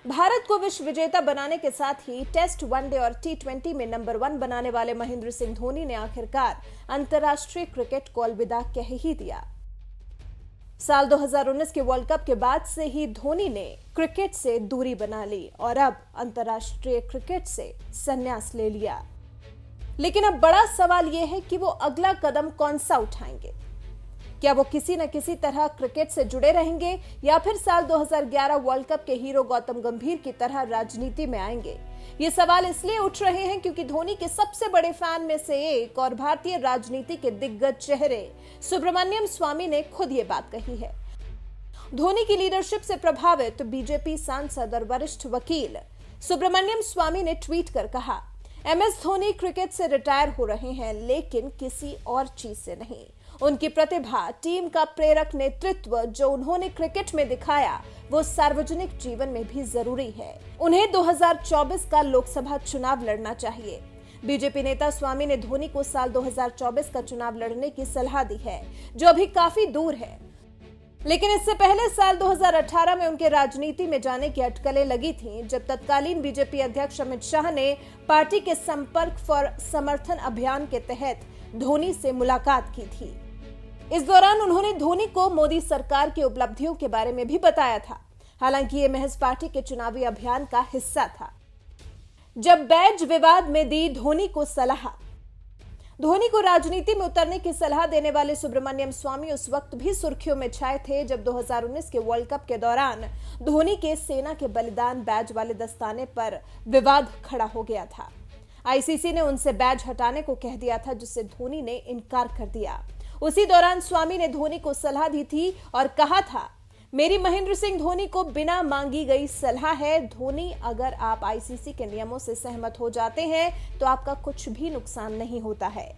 भारत को विश्व विजेता बनाने के साथ ही टेस्ट, वनडे और टी20 में नंबर 1 बनाने वाले महेंद्र सिंह धोनी ने आखिरकार अंतर्राष्ट्रीय क्रिकेट को अलविदा कह ही दिया। साल 2019 के वर्ल्ड कप के बाद से ही धोनी ने क्रिकेट से दूरी बना ली और अब अंतर्राष्ट्रीय क्रिकेट से संन्यास ले लिया। लेकिन अब बड़ा सवाल यह है कि वो अगला कदम कौन सा उठाएंगे। क्या वो किसी न किसी तरह क्रिकेट से जुड़े रहेंगे या फिर साल 2011 वर्ल्ड कप के हीरो गौतम गंभीर की तरह राजनीति में आएंगे? ये सवाल इसलिए उठ रहे हैं क्योंकि धोनी के सबसे बड़े फैन में से एक और भारतीय राजनीति के दिग्गज चेहरे सुब्रमण्यम स्वामी ने खुद ये बात कही है। धोनी की लीडरशिप से प्रभावित बीजेपी सांसद और वरिष्ठ वकील सुब्रमण्यम स्वामी ने ट्वीट कर कहा, MS धोनी क्रिकेट से रिटायर हो रहे हैं, लेकिन किसी और चीज से नहीं। उनकी प्रतिभा, टीम का प्रेरक नेतृत्व जो उन्होंने क्रिकेट में दिखाया, वो सार्वजनिक जीवन में भी जरूरी है। उन्हें 2024 का लोकसभा चुनाव लड़ना चाहिए। बीजेपी नेता स्वामी ने धोनी को साल 2024 का चुनाव लड़ने की सलाह दी है, जो अभी काफी दूर है। लेकिन इससे पहले साल 2018 में उनके राजनीति में जाने की अटकलें लगी थीं, जब तत्कालीन बीजेपी अध्यक्ष अमित शाह ने पार्टी के संपर्क फॉर समर्थन अभियान के तहत धोनी से मुलाकात की थी। इस दौरान उन्होंने धोनी को मोदी सरकार की उपलब्धियों के बारे में भी बताया था। हालांकि ये महज पार्टी के चुनावी अभियान का हिस्सा था। जब बैज विवाद में दी धोनी को सलाह, धोनी को राजनीति में उतरने की सलाह देने वाले सुब्रमण्यम स्वामी उस वक्त भी सुर्खियों में छाए थे जब 2019 के वर्ल्ड कप के दौरान धोनी के सेना के बलिदान बैज वाले दस्ताने पर विवाद खड़ा हो गया था। ICC ने उनसे बैज हटाने को कह दिया था, जिससे धोनी ने इनकार कर दिया। उसी दौरान स्वामी ने धोनी को सलाह दी थी और कहा था, मेरी महेंद्र सिंह धोनी को बिना मांगी गई सलाह है। धोनी, अगर आप ICC के नियमों से सहमत हो जाते हैं तो आपका कुछ भी नुकसान नहीं होता है।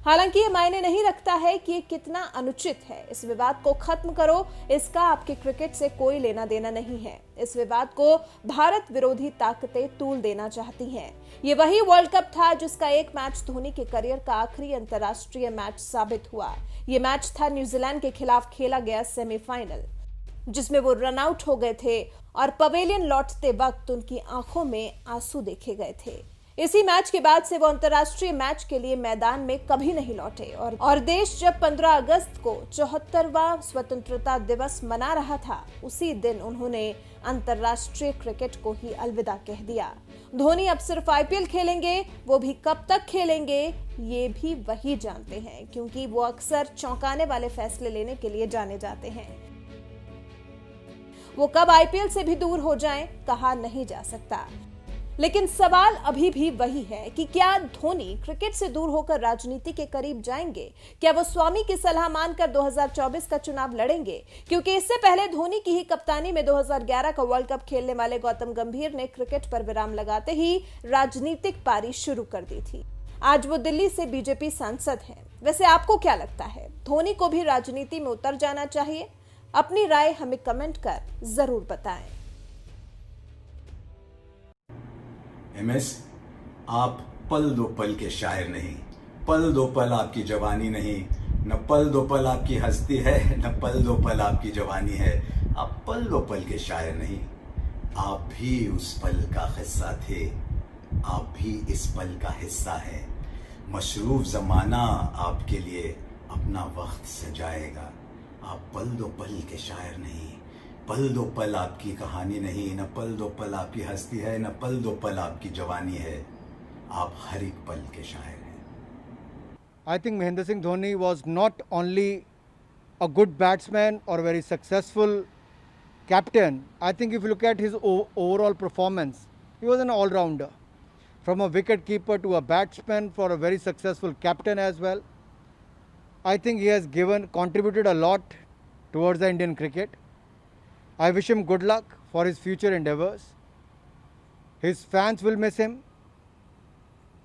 हालांकि ये मायने नहीं रखता है कि ये कितना अनुचित है। इस विवाद को खत्म करो, इसका आपके क्रिकेट से कोई लेना देना नहीं है। इस विवाद को भारत विरोधी ताकतें तूल देना चाहती हैं। ये वही वर्ल्ड कप था जिसका एक मैच धोनी के करियर का आखिरी अंतर्राष्ट्रीय मैच साबित हुआ। ये मैच था न्यूजीलैंड के खिलाफ खेला गया सेमीफाइनल, जिसमें वो रन आउट हो गए थे और पवेलियन लौटते वक्त उनकी आंखों में आंसू देखे गए थे। इसी मैच के बाद से वो अंतर्राष्ट्रीय मैच के लिए मैदान में कभी नहीं लौटे और देश जब 15 अगस्त को 74वां स्वतंत्रता दिवस मना रहा था, उसी दिन उन्होंने अंतर्राष्ट्रीय क्रिकेट को ही अलविदा कह दिया। धोनी अब सिर्फ IPL खेलेंगे, वो भी कब तक खेलेंगे ये भी वही जानते हैं, क्योंकि वो अक्सर चौंकाने वाले फैसले लेने के लिए जाने जाते हैं। वो कब IPL से भी दूर हो जाएं, कहा नहीं जा सकता। लेकिन सवाल अभी भी वही है कि क्या धोनी क्रिकेट से दूर होकर राजनीति के करीब जाएंगे? क्या वो स्वामी की सलाह मानकर 2024 का चुनाव लड़ेंगे? क्योंकि इससे पहले धोनी की ही कप्तानी में 2011 का वर्ल्ड कप खेलने वाले गौतम गंभीर ने क्रिकेट पर विराम लगाते ही राजनीतिक पारी शुरू कर दी थी। आज वो दिल्ली से बीजेपी सांसद हैं। वैसे आपको क्या लगता है, धोनी को भी राजनीति में उतर जाना चाहिए? अपनी राय हमें कमेंट कर जरूर बताएं। MS, आप पल दो पल के शायर नहीं, पल दो पल आपकी जवानी नहीं, न पल दो पल आपकी हस्ती है, न पल दो पल आपकी जवानी है। आप पल दो पल के शायर नहीं, आप भी उस पल का हिस्सा थे, आप भी इस पल का हिस्सा है। मशरूफ जमाना आपके लिए अपना वक्त सजाएगा। आप पल दो पल के शायर नहीं, पल दो पल आपकी कहानी नहीं, न पल दो पल आपकी हस्ती है, न पल दो पल आपकी जवानी है। आप हर एक पल के शायर हैं। I think Mahendra Singh Dhoni was not only a good batsman or a very successful captain. I think if you look at his overall performance, he was an all-rounder. From a wicket keeper to a batsman, for a very successful captain as well. I think he has contributed a lot towards the Indian cricket. I wish him good luck for his future endeavours. His fans will miss him,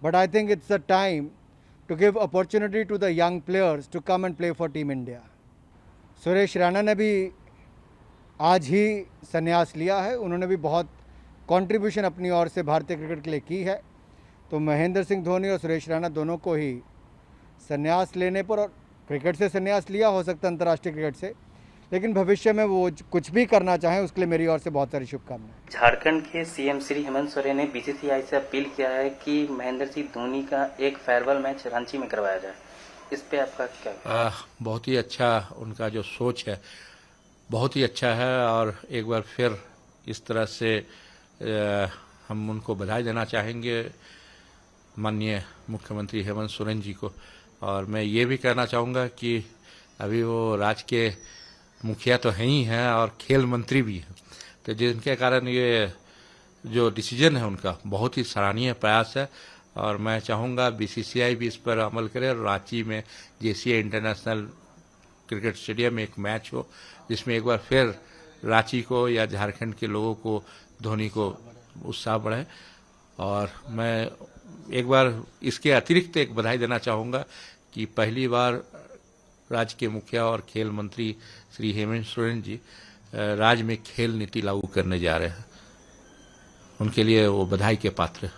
but I think it's the time to give opportunity to the young players to come and play for Team India. Suresh Raina ने भी आज ही संन्यास लिया है। उन्होंने भी बहुत contribution अपनी ओर से भारतीय क्रिकेट के लिए की है। तो महेंद्र सिंह धोनी और सुरेश रैना दोनों को ही संन्यास लेने पर, और क्रिकेट से संन्यास लिया हो सकता है अंतर्राष्ट्रीय क्रिकेट से, लेकिन भविष्य में वो कुछ भी करना चाहें उसके लिए मेरी ओर से बहुत सारी शुभकामनाएं। झारखंड के सीएम श्री हेमंत सोरेन ने बीसीसीआई से अपील किया है कि महेंद्र सिंह धोनी का एक फेयरवेल मैच रांची में करवाया जाए, इस पे आपका क्या? बहुत ही अच्छा उनका जो सोच है बहुत ही अच्छा है और एक बार फिर इस तरह से हम उनको बधाई देना चाहेंगे माननीय मुख्यमंत्री हेमंत सोरेन जी को। और मैं ये भी कहना चाहूँगा कि अभी वो राज्य के मुखिया तो हैं ही हैं और खेल मंत्री भी हैं, तो जिनके कारण ये जो डिसीजन है उनका बहुत ही सराहनीय प्रयास है। और मैं चाहूँगा बीसीसीआई भी इस पर अमल करे और रांची में जेसीए इंटरनेशनल क्रिकेट स्टेडियम में एक मैच हो जिसमें एक बार फिर रांची को या झारखंड के लोगों को धोनी को उत्साह बढ़े। और मैं एक बार इसके अतिरिक्त एक बधाई देना चाहूँगा कि पहली बार राज्य के मुखिया और खेल मंत्री श्री हेमंत सोरेन जी राज्य में खेल नीति लागू करने जा रहे हैं, उनके लिए वो बधाई के पात्र हैं।